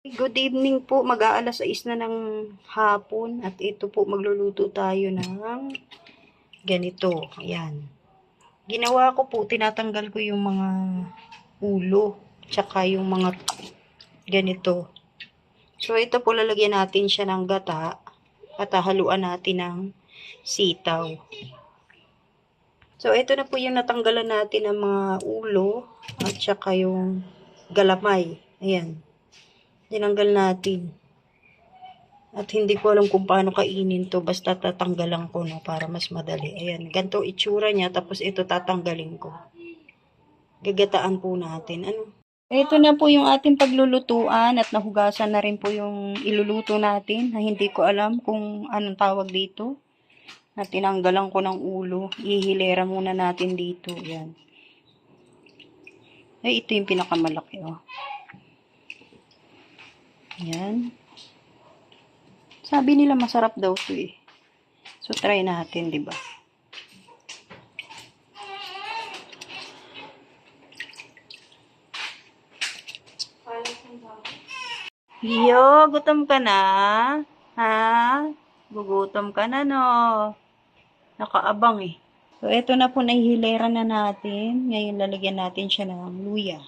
Good evening po, mag-aalas 6 na ng hapon at ito po magluluto tayo ng ganito. Ayan. Ginawa ko po, tinatanggal ko yung mga ulo, tsaka yung mga ganito. So ito po lalagyan natin siya ng gata at haluan natin ng sitaw. So ito na po yung natanggalan natin ng mga ulo at tsaka yung galamay. Ayan. Tinanggal natin. At hindi ko alam kung paano kainin to. Basta tatanggalan ko, no, para mas madali. Ayan, ganito itsura niya. Tapos ito tatanggalin ko. Gagataan po natin. Ano? Ito na po yung ating paglulutuan at nahugasan na rin po yung iluluto natin na hindi ko alam kung anong tawag dito. Na tinanggalan ko ng ulo. Ihilera muna natin dito. Ayan. Ay, ito yung pinakamalaki, oh. Ayan. Sabi nila masarap daw to eh. So, try natin, di ba? Yo, gutom ka na? Ha? Gugutom ka na, no? Nakaabang eh. So, ito na po, nahihilera na natin. Ngayon, lalagyan natin siya ng luya.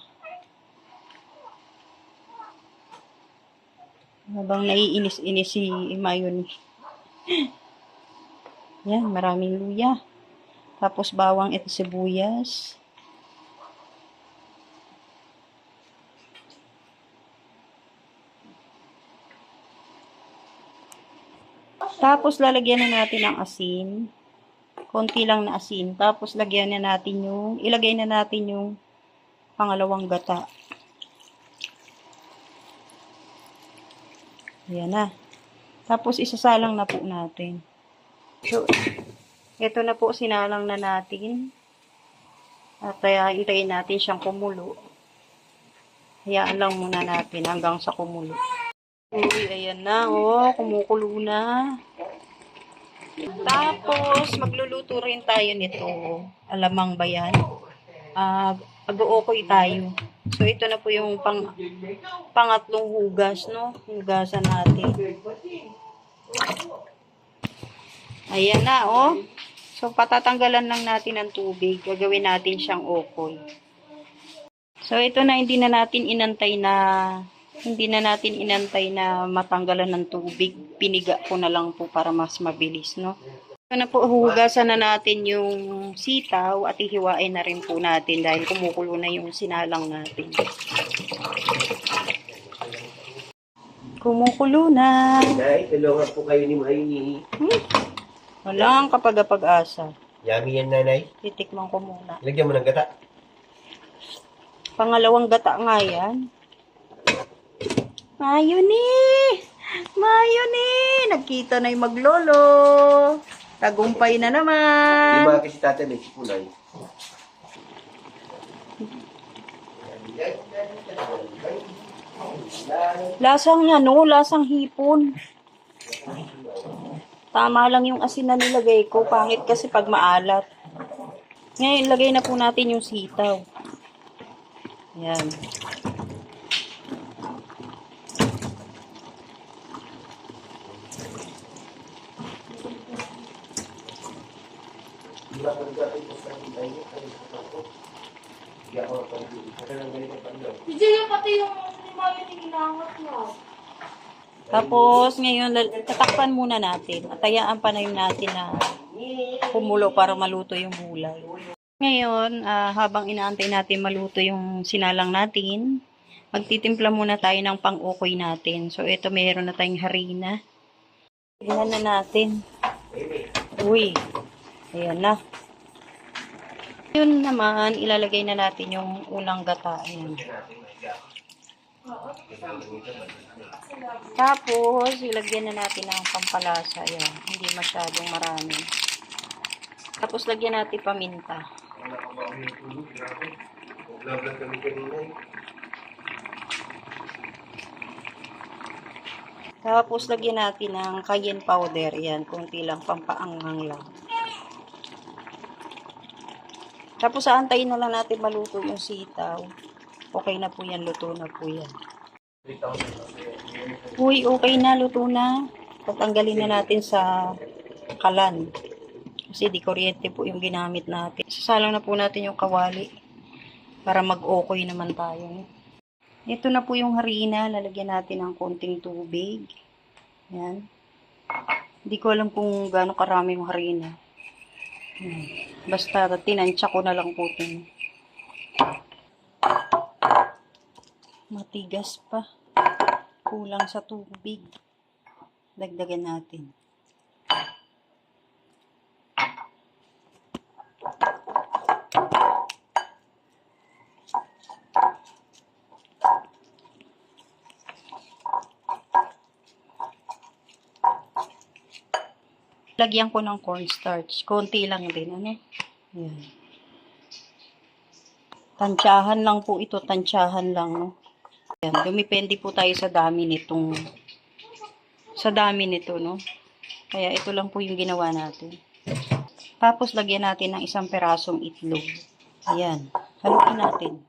Habang naiinis-inis si Mayon. Yan, maraming luya. Tapos bawang at sibuyas. Tapos lalagyan na natin ng asin. Konti lang na asin. Tapos lagyan na natin ilagay na natin yung pangalawang gata. Ayan na. Tapos isasalang na po natin. So, ito na po, sinalang na natin. At hintayin natin siyang kumulo. Hayaan lang muna natin hanggang sa kumulo. Uy, ayan na, oh, kumukulo na. Tapos, magluluto rin tayo nito. Alamang ba yan? Mag-uukoy tayo. So, ito na po yung pangatlong hugas, no? Hugasan natin. Ayan na, oh. So, patatanggalan lang natin ang tubig. Gagawin natin siyang ukoy. So, ito na, hindi na natin inantay na matanggalan ng tubig. Piniga ko na lang po para mas mabilis, no? Ito na po, hugasan na natin yung sitaw at ihiwain na rin po natin dahil kumukulo na yung sinalang natin. Kumukulo na. Nay, tulungan po kayo ni Mayni. Walang kapag-asa. Yummy yan, nanay. Titikman ko muna. Lagyan mo ng gata. Pangalawang gata nga yan. Mayoni! Mayoni! Nagkita na yung maglolo. Tagumpay na Yung naman. mga kasi tatay may sipunay. Lasang lasang hipon. Tama lang yung asin na nilagay ko. Pangit kasi pag maalat. Ngayon, lagay na po natin yung sitaw. Yan. Hindi yung pati yung lima yung hinangat mo. Tapos, ngayon, tatakpan muna natin. At hayaan pa na yun natin na kumulo para maluto yung gulay. Ngayon, habang inaantay natin maluto yung sinalang natin, magtitimpla muna tayo ng pang-ukoy natin. So, ito mayroon na tayong harina. Tignan na natin. Uy, ayan na. Yun naman, ilalagay na natin yung unang gata. Ayan. Tapos, ilagyan na natin ng pampalasa. Ayan, hindi masyadong marami. Tapos, lagyan natin paminta. Tapos, lagyan natin ng cayenne powder. Ayan, kunti lang, pampaanghang lang. Tapos, aantayin na lang natin maluto yung sitaw. Okay na po yan, luto na po yan. Uy, okay na, luto na. Tatanggalin na natin sa kalan. Kasi di kuryente po yung ginamit natin. Sasalang na po natin yung kawali para mag-okoy naman tayo. Ito na po yung harina. Lalagyan natin ng konting tubig. Yan. Hindi ko alam kung gaano karami yung harina. Yan. Basta tinansya ko na lang po ito. Matigas pa. Kulang sa tubig. Dagdagan natin. Lagyan ko ng cornstarch. Konti lang din, ano? Yan. Tansyahan lang po ito, tansyahan lang, no? Yan, dumipende po tayo sa dami nito, no? Kaya ito lang po yung ginawa natin. Tapos, lagyan natin ng isang perasong itlog. Ayan. Haluin natin.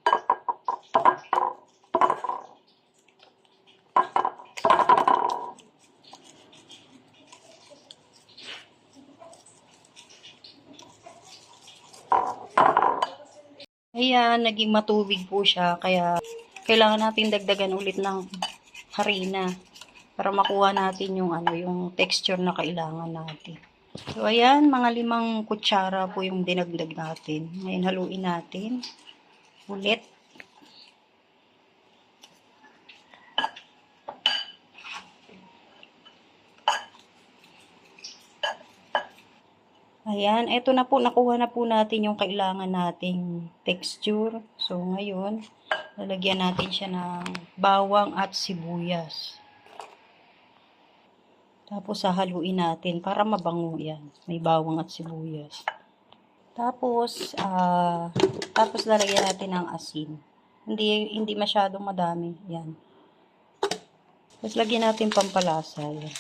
Ayan, naging matubig po siya. Kaya, kailangan natin dagdagan ulit ng harina para makuha natin yung yung texture na kailangan natin. So, ayan, mga 5 kutsara po yung dinagdag natin. Ngayon, haluin natin ulit. Ayan, eto na po, nakuha na po natin yung kailangan nating texture. So, ngayon, lalagyan natin siya ng bawang at sibuyas. Tapos, hahaluin natin para mabango yan. May bawang at sibuyas. Tapos, lalagyan natin ng asin. Hindi masyadong madami. Yan. Tapos, lagyan natin pampalasa. Yan.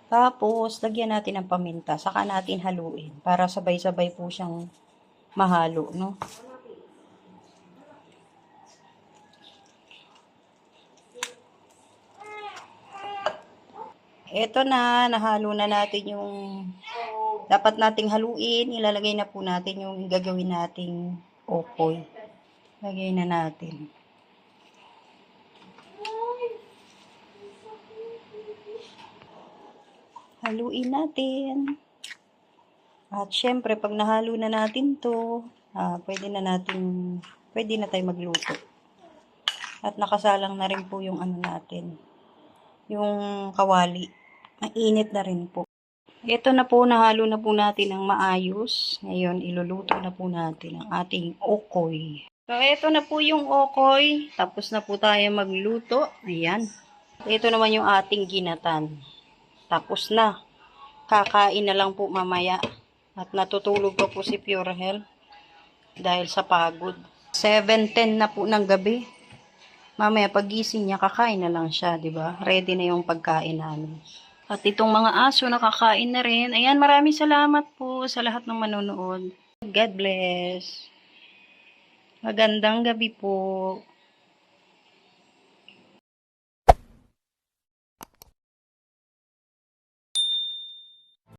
Tapos, lagyan natin ng paminta. Saka natin haluin. Para sabay-sabay po siyang mahalo, no? Ito na, nahalo na natin yung dapat nating haluin. Ilalagay na po natin yung gagawin nating okoy. Lagay na natin. Haluin natin. At syempre, pag nahalo na natin to, pwede na tayo magluto. At nakasalang na rin po yung natin, yung kawali. Mainit na rin po. Ito na po, nahalo na po natin ng maayos. Ngayon, iluluto na po natin ang ating okoy. So, ito na po yung okoy. Tapos na po tayo magluto. Ayan. Ito naman yung ating ginatan. Tapos na. Kakain na lang po mamaya. At natutulog pa po si Pure Health dahil sa pagod. 7:10 na po ng gabi. Mamaya pagising niya, kakain na lang siya, di ba? Ready na yung pagkain namin. At itong mga aso nakakain na rin. Ayan, maraming salamat po sa lahat ng manonood. God bless. Magandang gabi po.